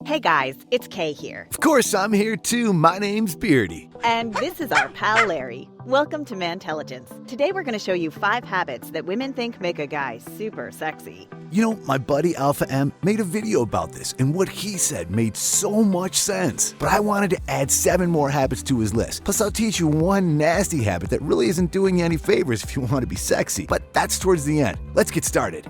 Hey guys, it's Kay here. Of course, I'm here too. My name's Beardy. And this is our pal Larry. Welcome to Mantelligence. Today we're going to show you 5 habits that women think make a guy super sexy. You know, my buddy Alpha M made a video about this, and what he said made so much sense. But I wanted to add 7 more habits to his list. Plus, I'll teach you one nasty habit that really isn't doing you any favors if you want to be sexy. But that's towards the end. Let's get started.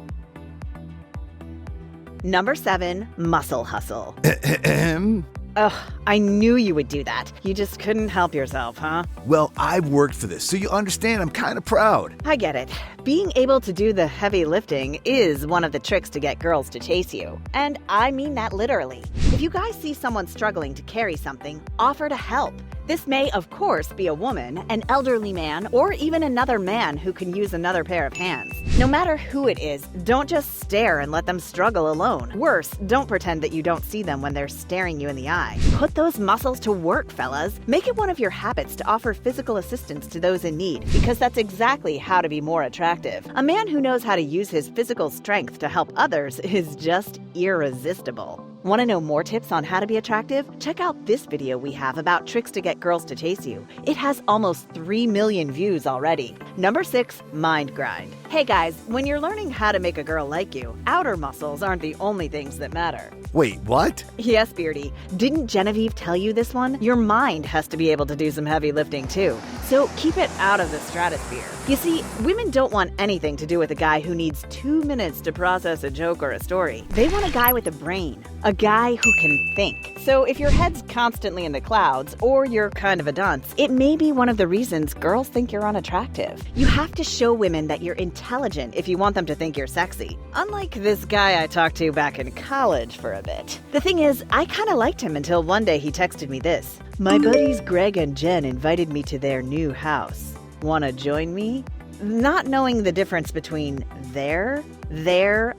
Number 7, muscle hustle. Ahem. Ugh, I knew you would do that. You just couldn't help yourself, huh? Well, I've worked for this, so you understand I'm kind of proud. I get it. Being able to do the heavy lifting is one of the tricks to get girls to chase you. And I mean that literally. If you guys see someone struggling to carry something, offer to help. This may, of course, be a woman, an elderly man, or even another man who can use another pair of hands. No matter who it is, don't just stare and let them struggle alone. Worse, don't pretend that you don't see them when they're staring you in the eye. Put those muscles to work, fellas. Make it one of your habits to offer physical assistance to those in need, because that's exactly how to be more attractive. A man who knows how to use his physical strength to help others is just irresistible. Want to know more tips on how to be attractive? Check out this video we have about tricks to get girls to chase you. It has almost 3 million views already. Number 6, mind grind. Hey guys, when you're learning how to make a girl like you, outer muscles aren't the only things that matter. Wait, what? Yes, Beardy. Didn't Genevieve tell you this one? Your mind has to be able to do some heavy lifting too. So keep it out of the stratosphere. You see, women don't want anything to do with a guy who needs 2 minutes to process a joke or a story. They want a guy with a brain, a guy who can think. So if your head's constantly in the clouds, or you're kind of a dunce, it may be one of the reasons girls think you're unattractive. You have to show women that you're intelligent if you want them to think you're sexy. Unlike this guy I talked to back in college for a bit. The thing is, I kind of liked him until one day he texted me this. My buddies Greg and Jen invited me to their new house. Wanna join me? Not knowing the difference between there,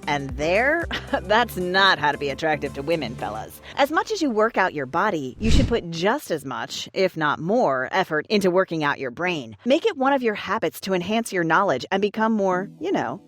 and there, that's not how to be attractive to women, fellas. As much as you work out your body, you should put just as much, if not more, effort into working out your brain. Make it one of your habits to enhance your knowledge and become more,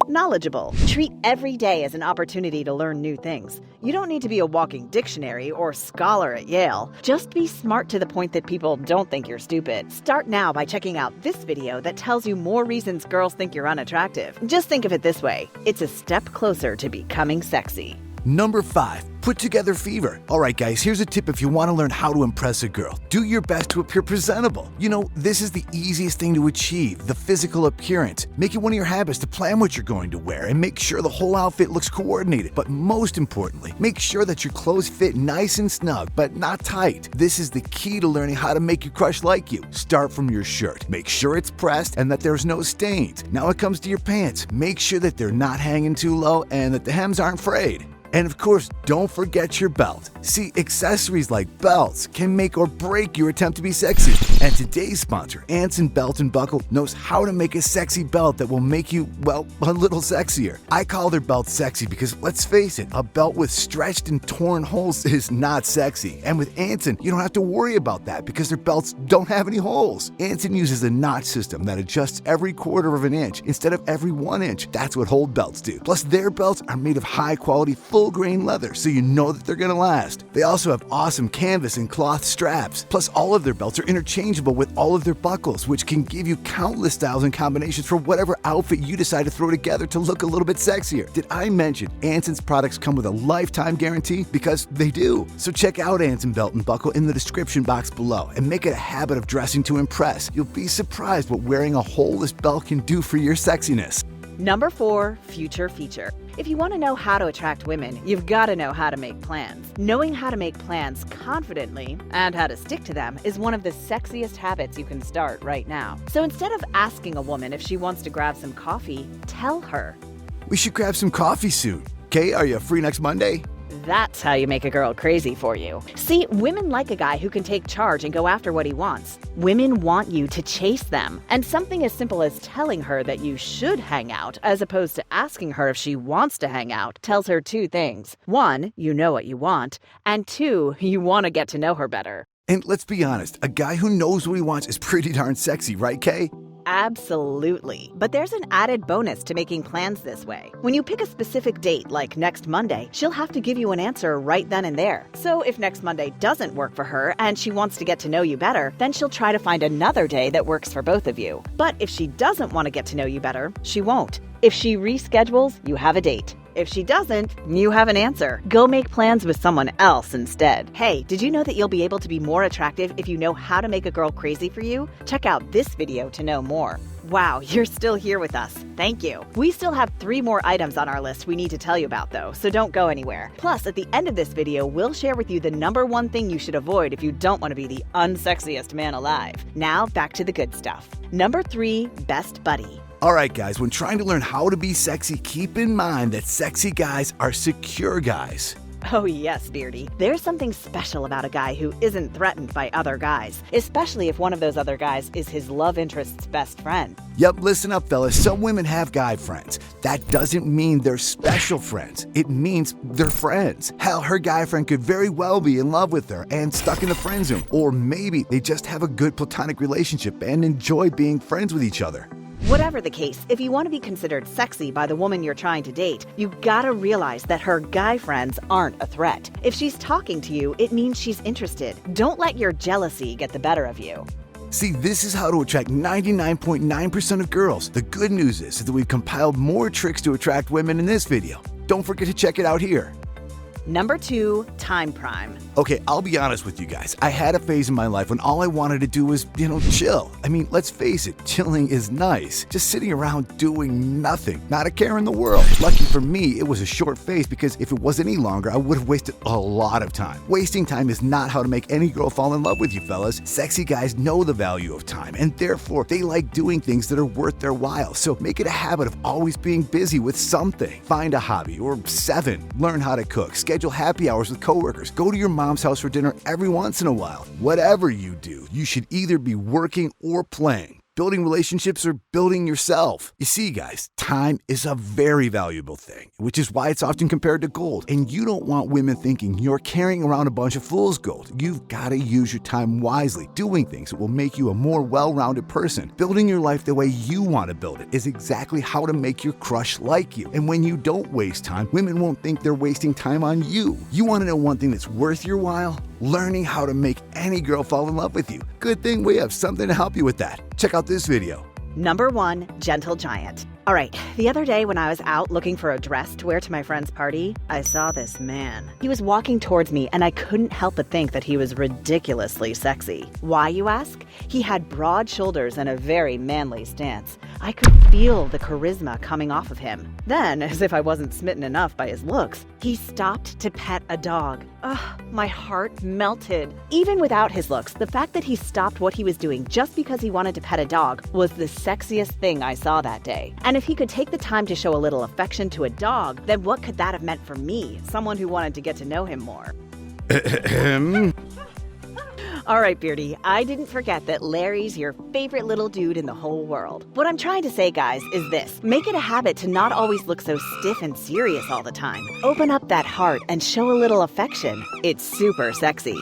knowledgeable. Treat every day as an opportunity to learn new things. You don't need to be a walking dictionary or scholar at Yale. Just be smart to the point that people don't think you're stupid. Start now by checking out this video that tells you more reasons girls think you're unattractive. Just think of it this way. It's a step closer to becoming sexy. Number 5, put together fever. All right, guys, here's a tip if you want to learn how to impress a girl. Do your best to appear presentable. You know, this is the easiest thing to achieve, the physical appearance. Make it one of your habits to plan what you're going to wear and make sure the whole outfit looks coordinated. But most importantly, make sure that your clothes fit nice and snug, but not tight. This is the key to learning how to make your crush like you. Start from your shirt. Make sure it's pressed and that there's no stains. Now it comes to your pants. Make sure that they're not hanging too low and that the hems aren't frayed. And of course, don't forget your belt. See, accessories like belts can make or break your attempt to be sexy. And today's sponsor, Anson Belt and Buckle, knows how to make a sexy belt that will make you, well, a little sexier. I call their belt sexy because, let's face it, a belt with stretched and torn holes is not sexy. And with Anson, you don't have to worry about that because their belts don't have any holes. Anson uses a notch system that adjusts every quarter of an inch instead of every 1 inch. That's what Hold belts do. Plus, their belts are made of high-quality, full-grain leather, so you know that they're gonna last. They also have awesome canvas and cloth straps. Plus, all of their belts are interchangeable with all of their buckles, which can give you countless styles and combinations for whatever outfit you decide to throw together to look a little bit sexier. Did I mention Anson's products come with a lifetime guarantee? Because they do. So check out Anson Belt and Buckle in the description box below and make it a habit of dressing to impress. You'll be surprised what wearing a holeless belt can do for your sexiness. Number 4, future feature. If you want to know how to attract women, you've got to know how to make plans. Knowing how to make plans confidently and how to stick to them is one of the sexiest habits you can start right now. So instead of asking a woman if she wants to grab some coffee, tell her. We should grab some coffee soon. Kay, are you free next Monday? That's how you make a girl crazy for you. See, women like a guy who can take charge and go after what he wants. Women want you to chase them. And something as simple as telling her that you should hang out, as opposed to asking her if she wants to hang out, tells her 2 things. 1, you know what you want, and 2, you want to get to know her better. And let's be honest, a guy who knows what he wants is pretty darn sexy, right, Kay? Absolutely. But there's an added bonus to making plans this way. When you pick a specific date, like next Monday, she'll have to give you an answer right then and there. So if next Monday doesn't work for her and she wants to get to know you better, then she'll try to find another day that works for both of you. But if she doesn't want to get to know you better, she won't. If she reschedules, you have a date. If she doesn't, you have an answer. Go make plans with someone else instead. Hey, did you know that you'll be able to be more attractive if you know how to make a girl crazy for you? Check out this video to know more. Wow, you're still here with us. Thank you. We still have 3 more items on our list we need to tell you about though, so don't go anywhere. Plus, at the end of this video, we'll share with you the #1 thing you should avoid if you don't want to be the unsexiest man alive. Now, back to the good stuff. Number 3, best buddy. All right, guys, when trying to learn how to be sexy, keep in mind that sexy guys are secure guys. Oh yes, Beardy. There's something special about a guy who isn't threatened by other guys, especially if one of those other guys is his love interest's best friend. Yep, listen up, fellas. Some women have guy friends. That doesn't mean they're special friends. It means they're friends. Hell, her guy friend could very well be in love with her and stuck in the friend zone. Or maybe they just have a good platonic relationship and enjoy being friends with each other. Whatever the case, if you want to be considered sexy by the woman you're trying to date, you gotta realize that her guy friends aren't a threat. If she's talking to you, it means she's interested. Don't let your jealousy get the better of you. See, this is how to attract 99.9% of girls. The good news is that we've compiled more tricks to attract women in this video. Don't forget to check it out here. Number 2, time prime. Okay, I'll be honest with you guys. I had a phase in my life when all I wanted to do was, chill. I mean, let's face it, chilling is nice. Just sitting around doing nothing, not a care in the world. Lucky for me, it was a short phase because if it was any longer, I would have wasted a lot of time. Wasting time is not how to make any girl fall in love with you, fellas. Sexy guys know the value of time, and therefore, they like doing things that are worth their while. So make it a habit of always being busy with something. Find a hobby, or 7. Learn how to cook. Schedule happy hours with coworkers. Go to your mom's house for dinner every once in a while. Whatever you do, you should either be working or playing. Building relationships or building yourself. You see, guys, time is a very valuable thing, which is why it's often compared to gold. And you don't want women thinking you're carrying around a bunch of fool's gold. You've got to use your time wisely, doing things that will make you a more well-rounded person. Building your life the way you want to build it is exactly how to make your crush like you. And when you don't waste time, women won't think they're wasting time on you. You want to know one thing that's worth your while? Learning how to make any girl fall in love with you. Good thing we have something to help you with that. Check out this video. Number 1, gentle giant. All right, the other day when I was out looking for a dress to wear to my friend's party, I saw this man. He was walking towards me and I couldn't help but think that he was ridiculously sexy. Why, you ask? He had broad shoulders and a very manly stance. I could feel the charisma coming off of him. Then, as if I wasn't smitten enough by his looks, he stopped to pet a dog. Ugh, my heart melted. Even without his looks, the fact that he stopped what he was doing just because he wanted to pet a dog was the sexiest thing I saw that day. And if he could take the time to show a little affection to a dog, then what could that have meant for me, someone who wanted to get to know him more? All right, Beardy, I didn't forget that Larry's your favorite little dude in the whole world. What I'm trying to say, guys, is this. Make it a habit to not always look so stiff and serious all the time. Open up that heart and show a little affection. It's super sexy.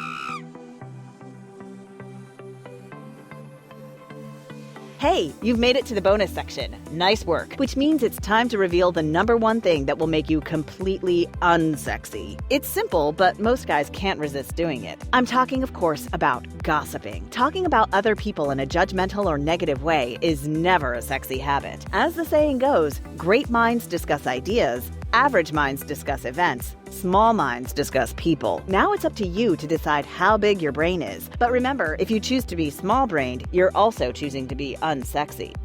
Hey, you've made it to the bonus section. Nice work. Which means it's time to reveal the #1 thing that will make you completely unsexy. It's simple, but most guys can't resist doing it. I'm talking, of course, about gossiping. Talking about other people in a judgmental or negative way is never a sexy habit. As the saying goes, great minds discuss ideas, average minds discuss events, small minds discuss people. Now it's up to you to decide how big your brain is. But remember, if you choose to be small-brained, you're also choosing to be unsexy.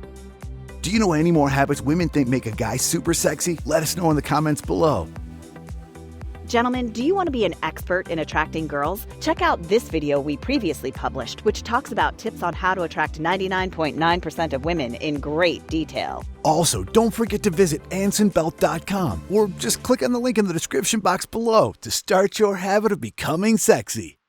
Do you know any more habits women think make a guy super sexy? Let us know in the comments below. Gentlemen, do you want to be an expert in attracting girls? Check out this video we previously published, which talks about tips on how to attract 99.9% of women in great detail. Also, don't forget to visit AnsonBelt.com or just click on the link in the description box below to start your habit of becoming sexy.